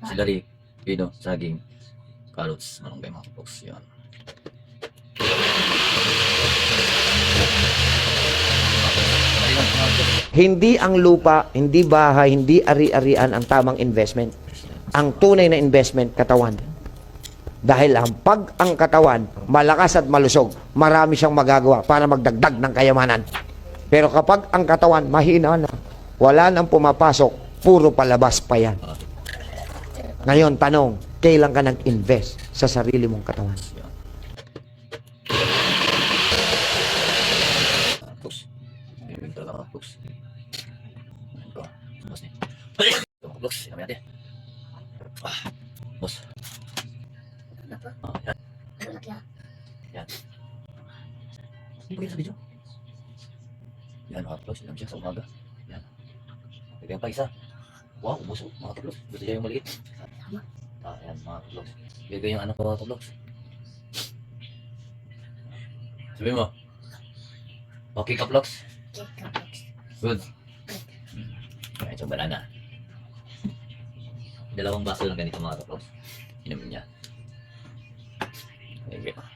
Celery, pino, saging, carrots, malunggay mga kapoks. Yan. Hindi ang lupa, hindi bahay, hindi ari-arian ang tamang investment. Ang tunay na investment, katawan. Dahil pag ang katawan malakas at malusog, marami siyang magagawa para magdagdag ng kayamanan. Pero kapag ang katawan mahina na, wala nang pumapasok, puro palabas pa yan. Ngayon, tanong, kailan ka nag-invest sa sarili mong katawan? Boss, namin natin. Boss. Yan. Yan. Hindi pa sa video. Yan mga kaplos, ilang siya sa umaga. Yan. Bigyan pa isa. Wow, umuso mga kaplos. Gusto niya yung maliit. Yan mga kaplos. Bigyan yung ano mga kaplos. Sabi mo. Okay kaplos? Good. Ayan, so banana. Dalawang baso lang ganito mga kaplos. Inumin niya. Okay.